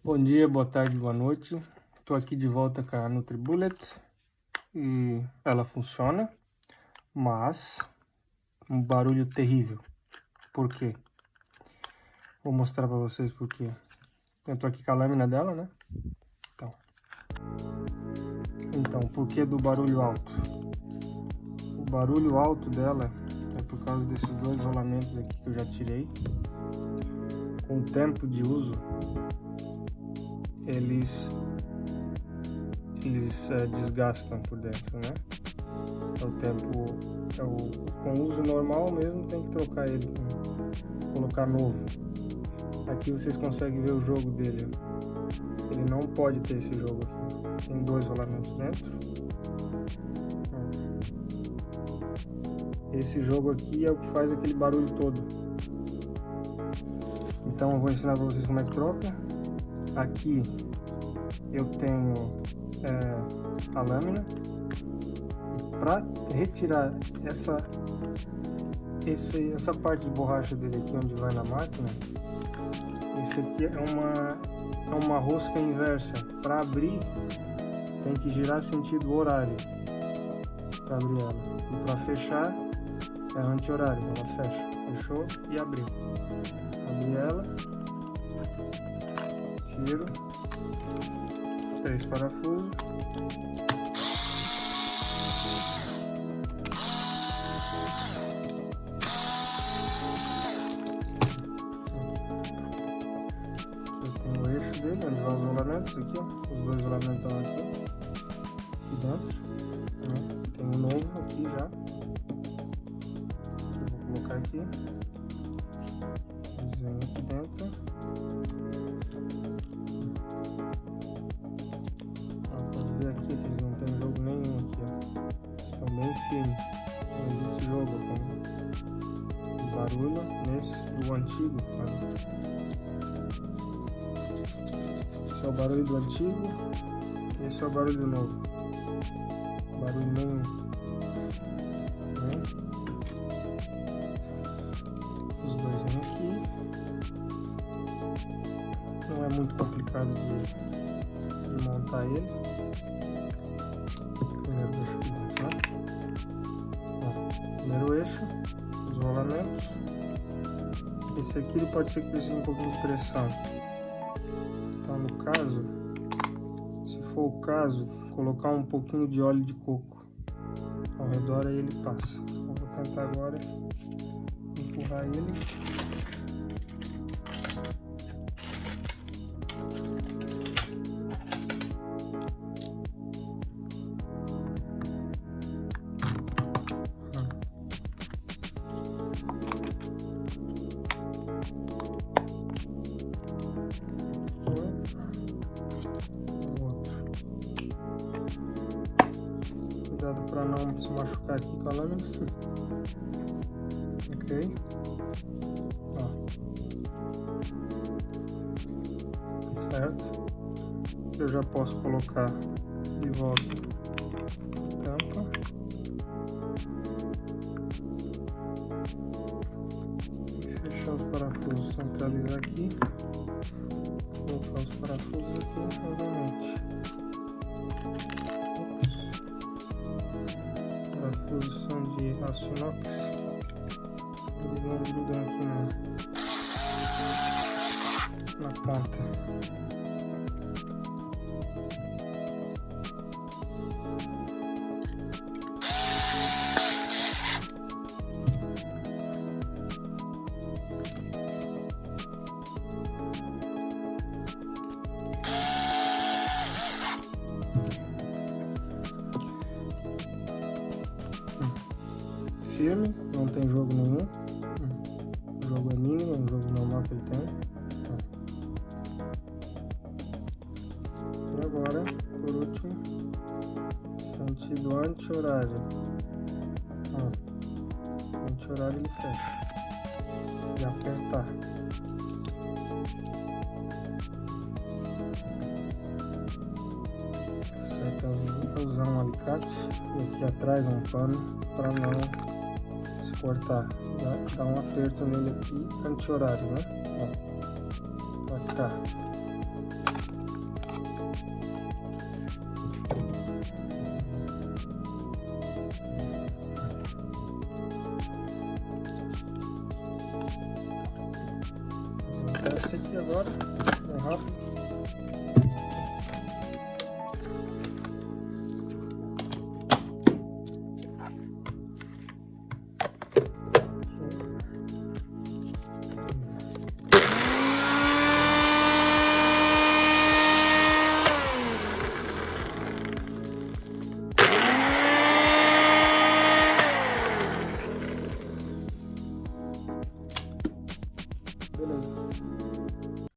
Bom dia, boa tarde, boa noite. Estou aqui de volta com a NutriBullet e ela funciona, mas um barulho terrível. Por quê? Vou mostrar para vocês por quê. Eu estou aqui com a lâmina dela, né? Então, por que do barulho alto? O barulho alto dela é por causa desses dois rolamentos aqui que eu já tirei. Com o tempo de uso, eles desgastam por dentro, né? Com o uso normal mesmo tem que trocar ele, colocar novo. Aqui vocês conseguem ver o jogo dele. Ele não pode ter esse jogo aqui. Tem dois rolamentos dentro. Esse jogo aqui é o que faz aquele barulho todo. Então eu vou ensinar para vocês como é que troca. Aqui eu tenho a lâmina. Para retirar essa parte de borracha dele aqui onde vai na máquina, esse aqui é uma rosca inversa. Para abrir tem que girar sentido horário para abrir ela, e para fechar é anti-horário, ela fecha, fechou e abriu. Abri ela, tiro 3 parafusos, dele, onde vão os rolamentos aqui, ó. Os dois rolamentos estão aqui dentro, né? Tem um novo aqui já, eu vou colocar aqui, eles vêm aqui dentro, pode ver aqui que eles não tem jogo nenhum aqui, ó. Estão bem firmes, não existe jogo com barulho nesse do antigo, tá? Esse é o barulho do antigo, esse é o barulho do novo. Barulho nenhum. Os dois vêm aqui. Não é muito complicado de montar ele. Primeiro deixa eu montar. Primeiro eixo, os rolamentos. Esse aqui ele pode ser que precise um pouquinho de pressão. Então, no caso, se for o caso, colocar um pouquinho de óleo de coco ao redor, aí ele passa. Eu vou tentar agora empurrar ele. Cuidado para não se machucar aqui com a lâmina. Ok. Ó. Certo. Eu já posso colocar de volta a tampa. E fechar os parafusos, centralizar aqui. Colocar os parafusos aqui novamente. Posição de aço inox, eles não grudam aqui na ponta. Firme, não tem jogo nenhum. O jogo é mínimo, é um jogo normal que ele tem. E agora, por último, sentido anti-horário. Anti-horário ele fecha. E apertar. Certo, eu vou usar um alicate e aqui atrás um pano para não cortar, dá um aperto nele aqui, anti-horário, né? Ó, pra cá. teste aqui agora, é rápido.